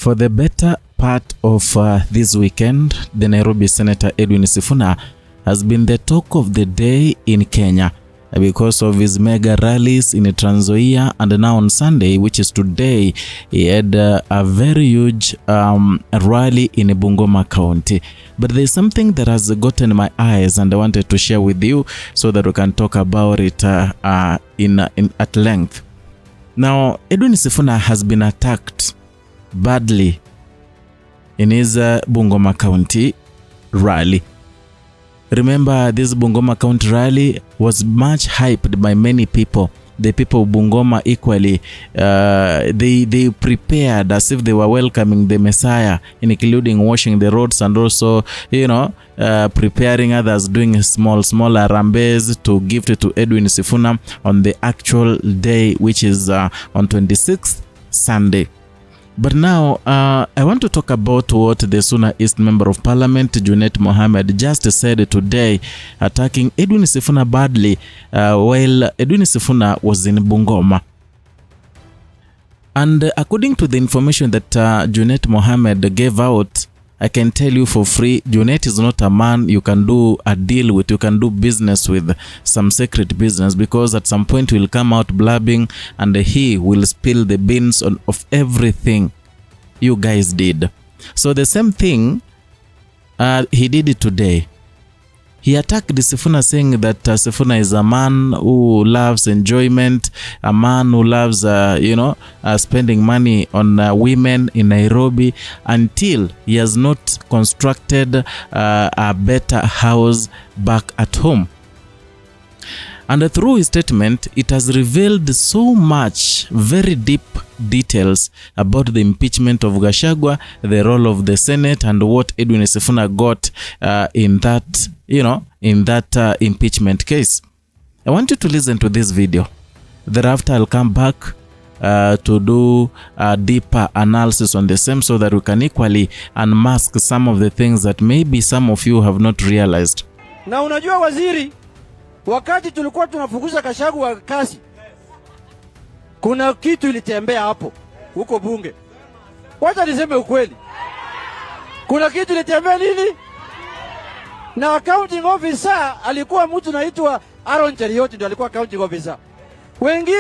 For the better part of this weekend, the Nairobi Senator Edwin Sifuna has been the talk of the day in Kenya because of his mega rallies in Trans Nzoia, and now on Sunday, which is today, he had a very huge rally in Bungoma County. But there's something that has gotten my eyes and I wanted to share with you so that we can talk about it at length. Now, Edwin Sifuna has been attacked badly in his Bungoma County rally. Remember, this Bungoma County rally was much hyped by many people. The people of Bungoma equally, they prepared as if they were welcoming the Messiah, including washing the roads and also, preparing others, doing small arambes to gift to Edwin Sifuna on the actual day, which is on 26th, Sunday. But now, I want to talk about what the Sifuna East Member of Parliament, Junet Muhammad, just said today, attacking Edwin Sifuna badly while Edwin Sifuna was in Bungoma. And according to the information that Junet Muhammad gave out, I can tell you for free, Junet is not a man you can do a deal with, you can do business with, some secret business, because at some point he will come out blabbing and he will spill the beans of everything you guys did. So the same thing he did it today. He attacked Sifuna, saying that Sifuna is a man who loves enjoyment, a man who loves, spending money on women in Nairobi until he has not constructed a better house back at home. And through his statement, it has revealed so much very deep details about the impeachment of Gachagua, the role of the Senate, and what Edwin Sifuna got in that impeachment case. I want you to listen to this video. Thereafter, I'll come back to do a deeper analysis on the same so that we can equally unmask some of the things that maybe some of you have not realized. Na unajua waziri, wakati tulikuwa tunafukuza Gachagua kasi, kuna kitu ilitembea hapo huko bunge. Wacha niseme ukweli. Kuna kitu ilitembea nini? Na accounting officer alikuwa mtu naitwa Aaron Cherioti, ndio alikuwa accounting officer. Wengine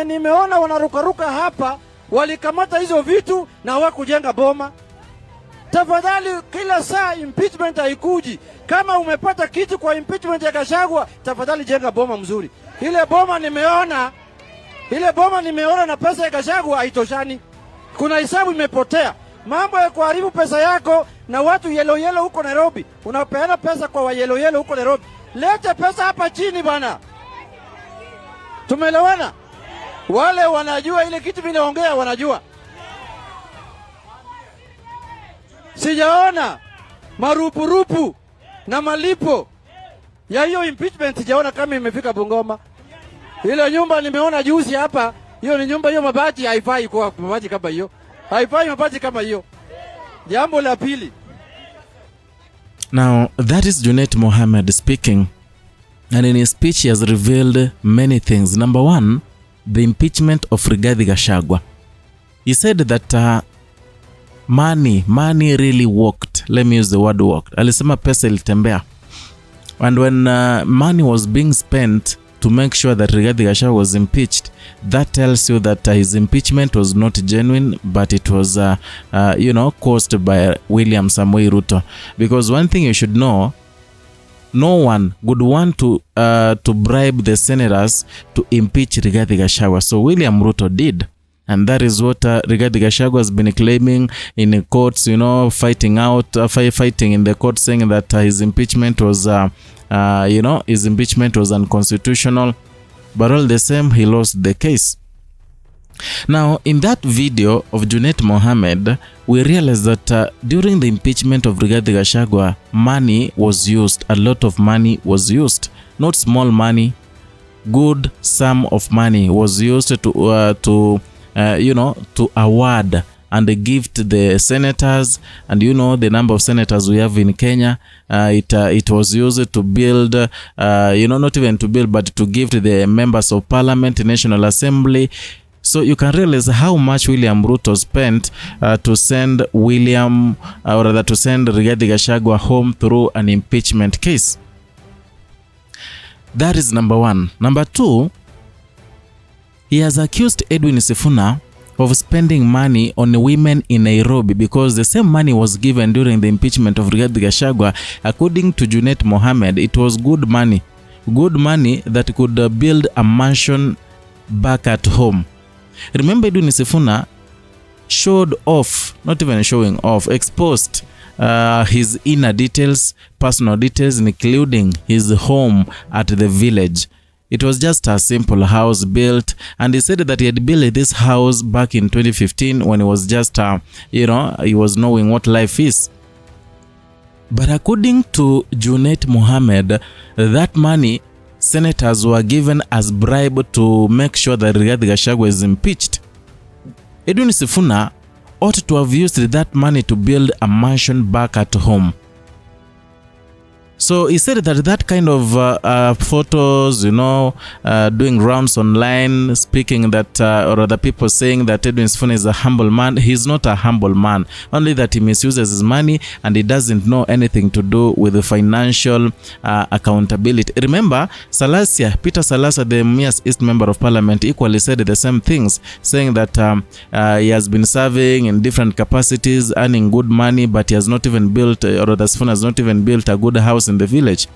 nimeona wanarukaruka hapa, walikamata hizo vitu na hawakujenga boma. Tafadhali, kila saa impeachment haikuji. Kama umepata kitu kwa impeachment ya Gachagua, tafadhali jenga boma mzuri. Ile boma nimeona na pesa ya Gachagua haitoshani. Kuna hisabu imepotea. Mambo ya kuharibu pesa yako na watu yellow huko Nairobi. Unapeana pesa kwa yellow huko Nairobi. Leta pesa hapa chini bana. Tumeelewana? Wale wanajua ile kitu vinaongea wanajua. Sijaona marupurupu na malipo ya hiyo impeachment, sijaona kama imefika Bungoma. Ile nyumba nimeona juzi hapa, hiyo ni nyumba, hiyo mabati haifai kwa mabati kama hiyo. Haifai mabati kama hiyo. Jambo la pili. Now, that is Junet Muhammad speaking. And in his speech, he has revealed many things. Number one, the impeachment of Rigathi Gachagua. He said that money really worked. Let me use the word worked. Alisema pesa ilitembea. And when money was being spent to make sure that Rigathi Gachagua was impeached, that tells you that his impeachment was not genuine, but it was, caused by William Samoei Ruto. Because one thing you should know, no one would want to bribe the senators to impeach Rigathi Gachagua. So William Ruto did. And that is what Rigathi Gachagua has been claiming in the courts, fighting in the court, saying that his impeachment was, unconstitutional. But all the same, he lost the case. Now, in that video of Junet Muhammad, we realized that during the impeachment of Rigathi Gachagua, money was used. A lot of money was used. Not small money. Good sum of money was used to award and gift the senators. And the number of senators we have in Kenya, it was used to build, not even to build, but to gift the members of parliament, National Assembly. So you can realize how much William Ruto spent to send to send Rigathi Gachagua home through an impeachment case. That is number one. Number two, he has accused Edwin Sifuna of spending money on women in Nairobi because the same money was given during the impeachment of Rigathi Gachagua. According to Junet Muhammad, it was good money that could build a mansion back at home. Remember, Edwin Sifuna showed off, not even showing off, exposed his inner details, personal details, including his home at the village. It was just a simple house built, and he said that he had built this house back in 2015 when he was just, he was knowing what life is. But according to Junet Muhammad, that money senators were given as bribe to make sure that Rigathi Gachagua is impeached. Edwin Sifuna ought to have used that money to build a mansion back at home. So he said that kind of photos, doing rounds online, speaking that, or other people saying that Edwin Sifuna is a humble man. He's not a humble man, only that he misuses his money and he doesn't know anything to do with the financial accountability. Remember, Peter Salasya, the Mumias East Member of Parliament, equally said the same things, saying that he has been serving in different capacities, earning good money, but he has not even built, or the Sifuna has not even built a good house in the village.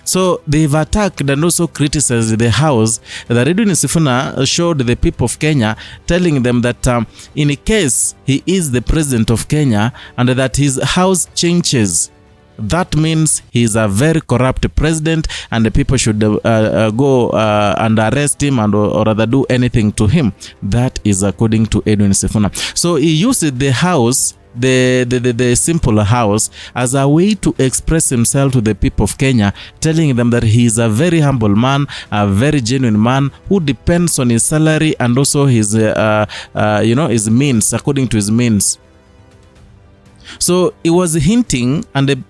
So they've attacked and also criticized the house that Edwin Sifuna showed the people of Kenya, telling them that in case he is the president of Kenya and that his house changes, that means he's a very corrupt president and the people should go and arrest him or rather do anything to him. That is according to Edwin Sifuna. So he used the house, the simple house, as a way to express himself to the people of Kenya, telling them that he is a very humble man, a very genuine man who depends on his salary and also his his means, according to his means. So he was hinting and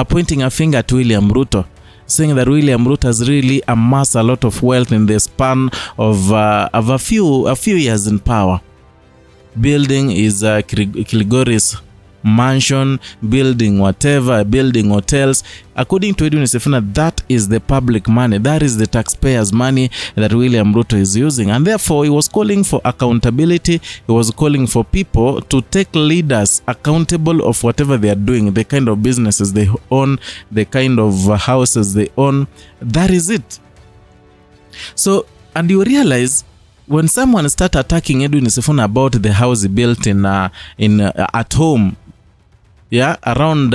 pointing a finger to William Ruto, saying that William Ruto has really amassed a lot of wealth in the span of a few years in power. Building is Kilgoris mansion, building whatever, building hotels. According to Edwin Sifuna, that is the public money, that is the taxpayers' money that William Ruto is using, and therefore he was calling for accountability. He was calling for people to take leaders accountable of whatever they are doing, the kind of businesses they own, the kind of houses they own. That is it. So, and you realize, when someone start attacking Edwin Sifuna about the house he built at home, around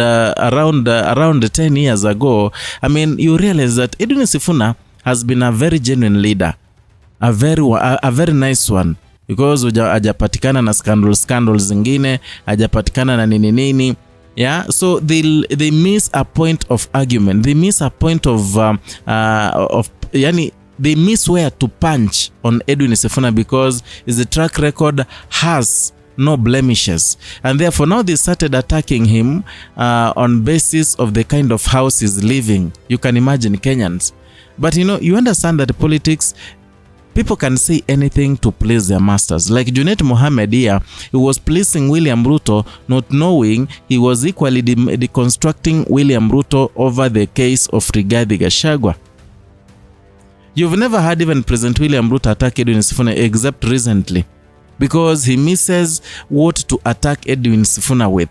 10 years ago, I mean, you realize that Edwin Sifuna has been a very genuine leader, a very nice one, because hajapatikana na scandals zingine, hajapatikana na nini. Yeah, so they miss a point of argument. They miss a point they miss where to punch on Edwin Sifuna because his track record has no blemishes, and therefore now they started attacking him on basis of the kind of house he's living. You can imagine Kenyans, but you understand that politics, people can say anything to please their masters. Like Junet Muhammad here, he was pleasing William Ruto, not knowing he was equally deconstructing William Ruto over the case of Rigathi Gachagua. You've never heard even President William Ruto attack Edwin Sifuna except recently, because he misses what to attack Edwin Sifuna with.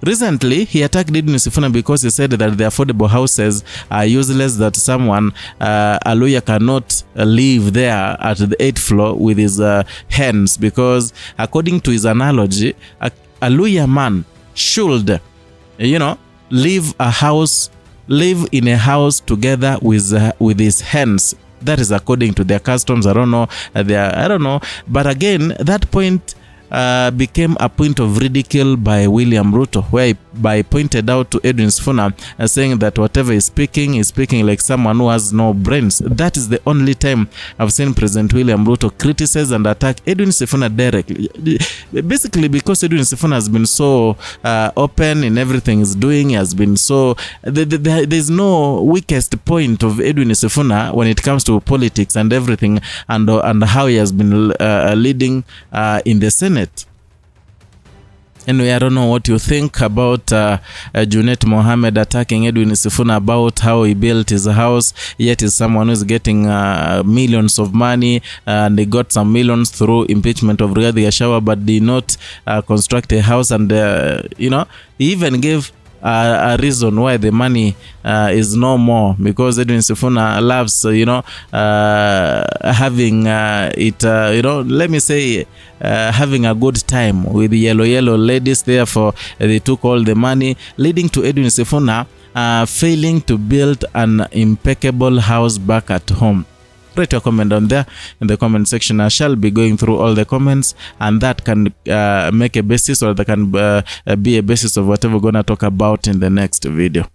Recently, he attacked Edwin Sifuna because he said that the affordable houses are useless, that a lawyer cannot live there at the 8th floor with his hands, because according to his analogy, a lawyer man should, live in a house together with his hands. That is according to their customs. I don't know. But again, that point became a point of ridicule by William Ruto, where he pointed out to Edwin Sifuna, saying that whatever he's speaking like someone who has no brains. That is the only time I've seen President William Ruto criticize and attack Edwin Sifuna directly. Basically, because Edwin Sifuna has been so open in everything he's doing, he has been so... There's no weakest point of Edwin Sifuna when it comes to politics and everything, and how he has been leading in the Senate. Anyway, I don't know what you think about Junet Muhammad attacking Edwin Sifuna about how he built his house, yet is someone who's getting millions of money, and they got some millions through impeachment of Rigathi Gachagua, but did not construct a house, and he even gave a reason why the money is no more, because Edwin Sifuna loves having it let me say having a good time with the yellow ladies. Therefore they took all the money, leading to Edwin Sifuna failing to build an impeccable house back at home. Write your comment down there in the comment section. I shall be going through all the comments, and that can make a basis, or that can be a basis of whatever we're gonna talk about in the next video.